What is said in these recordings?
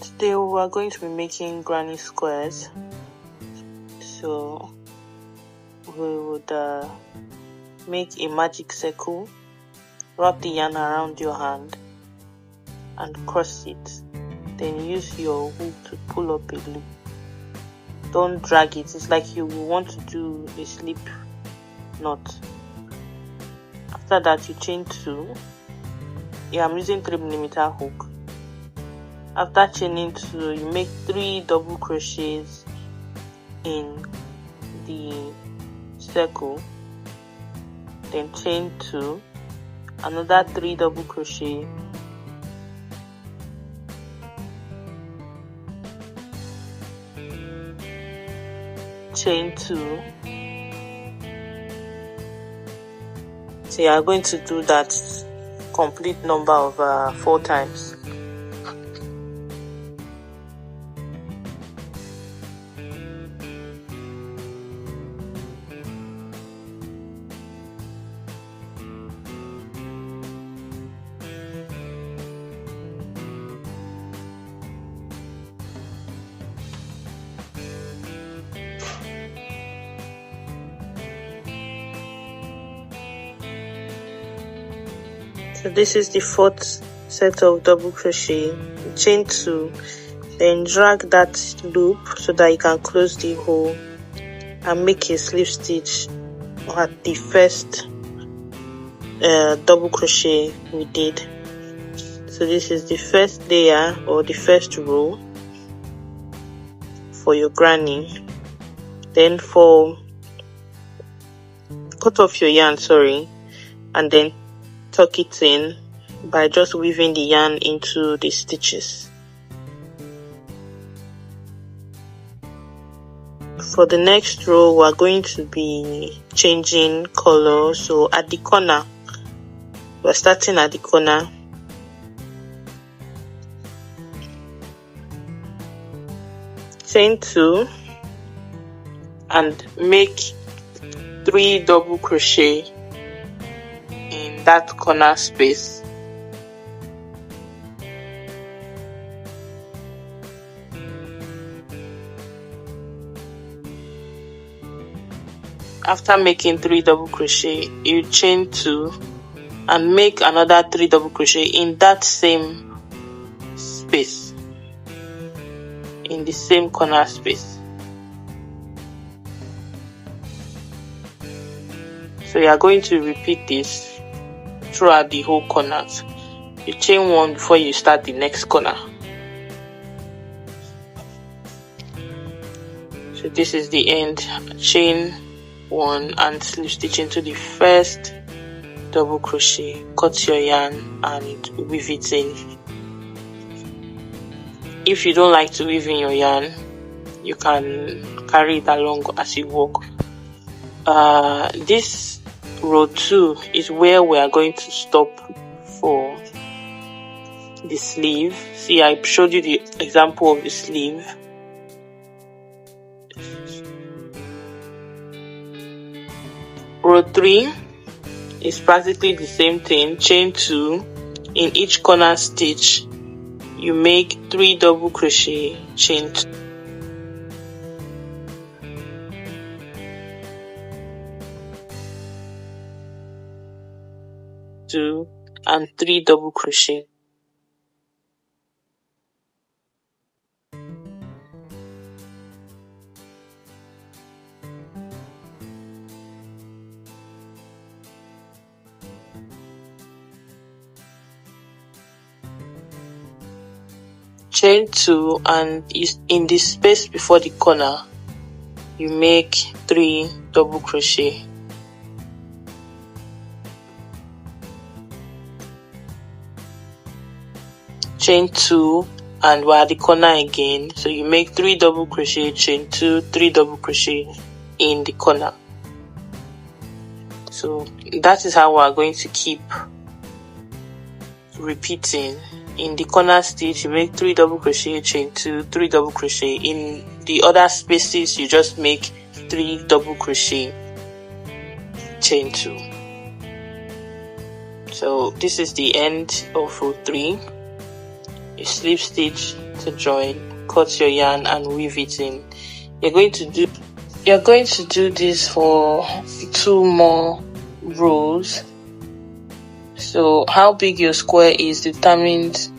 Today we are going to be making granny squares. So we would make a magic circle, wrap the yarn around your hand and cross it. Then use your hook to pull up a loop. Don't drag it. It's like you want to do a slip knot. After that, you chain 2. I'm using 3mm hook. After chaining 2, you make 3 double crochets in the circle, then chain 2, another 3 double crochet, chain 2. So you are going to do that complete number of 4 times. So this is the 4th set of double crochet. Chain 2, then drag that loop so that you can close the hole and make a slip stitch at the first double crochet we did. So this is the first layer or the first row for your granny. Then cut off your yarn, and then tuck it in by just weaving the yarn into the stitches. For the next row, we are going to be changing color. So at the corner, we're starting at the corner. Chain 2 and make 3 double crochet in that corner space. After making 3 double crochet, you chain 2 and make another 3 double crochet in that same space, in the same corner space. So you are going to repeat this throughout the whole corners. You chain 1 before you start the next corner. So this is the end. Chain 1 and slip stitch into the first double crochet. Cut your yarn and weave it in. If you don't like to weave in your yarn, you can carry it along as you walk. This row 2 is where we are going to stop for the sleeve. See, I showed you the example of the sleeve. Row 3 is practically the same thing. Chain 2. In each corner stitch, you make 3 double crochet, chain 2 and 3 double crochet. Chain 2 and in the space before the corner, you make 3 double crochet. Chain 2 and we're at the corner again, so you make 3 double crochet, chain 2, 3 double crochet in the corner. So that is how we are going to keep repeating. In the corner stitch, you make 3 double crochet, chain 2, 3 double crochet. In the other spaces, you just make 3 double crochet, chain 2. So this is the end of row 3. You slip stitch to join, cut your yarn and weave it in. You're going to do this for 2 more rows. So how big your square is determined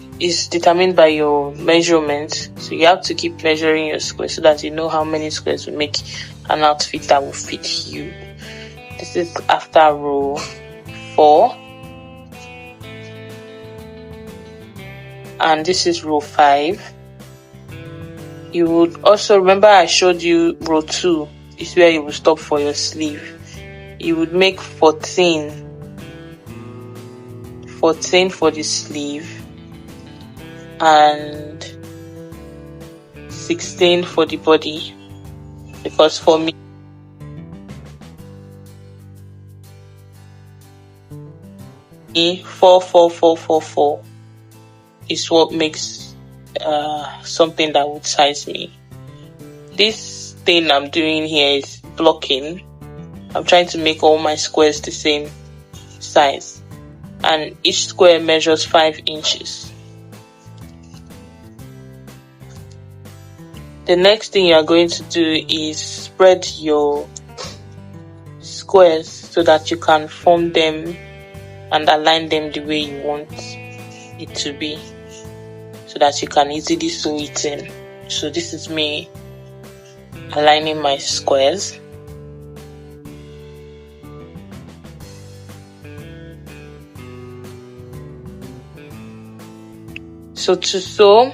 by your measurement. So you have to keep measuring your square so that you know how many squares will make an outfit that will fit you. This is after row 4, and this is row 5. You would also remember I showed you row 2 is where you will stop for your sleeve. You would make 14 for the sleeve and 16 for the body, because for me 4 4 4 4 4 is what makes something that would size me. This thing I'm doing here is blocking. I'm trying to make all my squares the same size, and each square measures 5 inches. The next thing you are going to do is spread your squares so that you can form them and align them the way you want it to be, so that you can easily sew it in. So this is me aligning my squares. So to sew,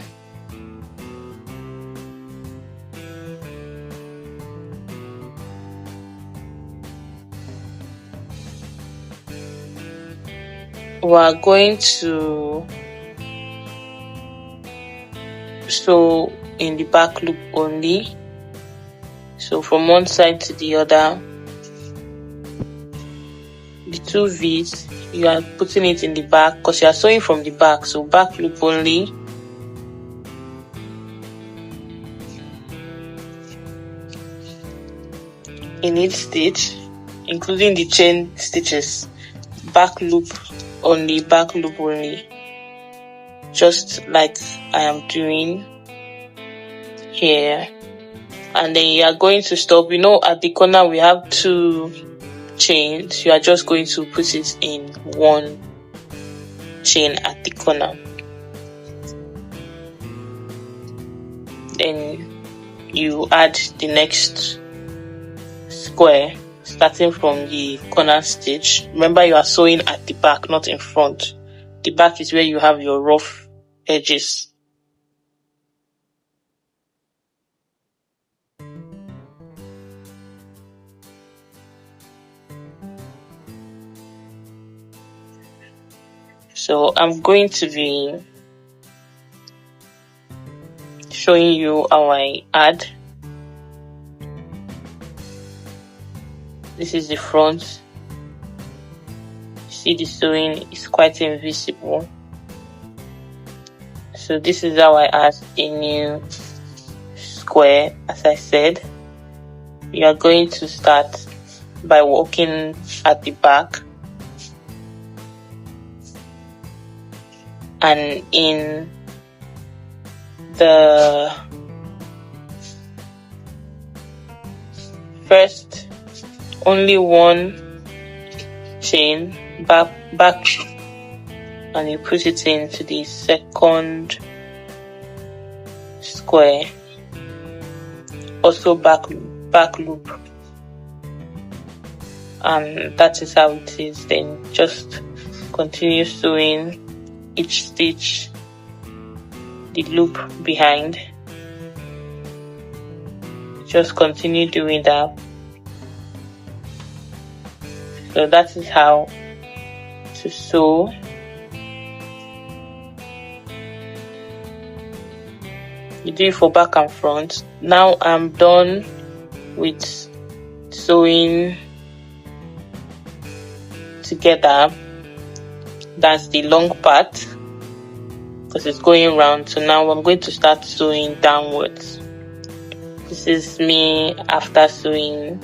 we are going to sew in the back loop only. So from one side to the other, the 2 V's, you are putting it in the back because you are sewing from the back, so back loop only. In each stitch, including the chain stitches, back loop only, back loop only, just like I am doing here. And then you are going to stop. At the corner we have 2 chains. You are just going to put it in 1 chain at the corner. Then you add the next square starting from the corner stitch. Remember, you are sewing at the back, not in front. The back is where you have your rough edges. So I'm going to be showing you how I add. This is the front. You see the sewing is quite invisible. So this is how I add a new square. As I said, you are going to start by working at the back, and in the first only 1 chain back, and you put it into the second square, also back loop, and that is how it is. Then just continue sewing each stitch the loop behind. Just continue doing that. So that is how to sew. You do it for back and front. Now I'm done with sewing together. That's the long part because it's going round. So now I'm going to start sewing downwards. This is me after sewing,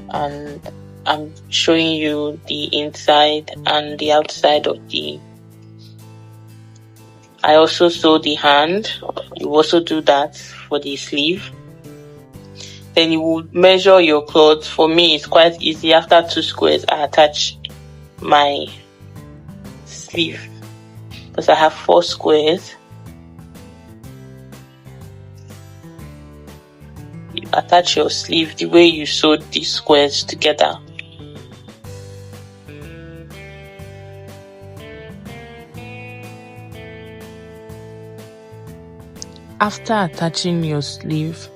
and I'm showing you the inside and the outside of the I also sew the hand. You also do that for the sleeve. Then you will measure your clothes. For me, it's quite easy. After 2 squares, I attach my sleeve because I have 4 squares. You attach your sleeve the way you sewed these squares together. After attaching your sleeve,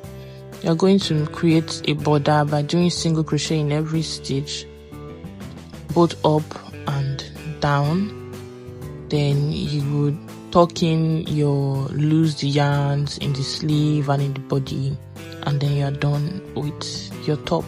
you're going to create a border by doing single crochet in every stitch, both up and down. Then you would tuck in your loose yarns in the sleeve and in the body, and then you're done with your top.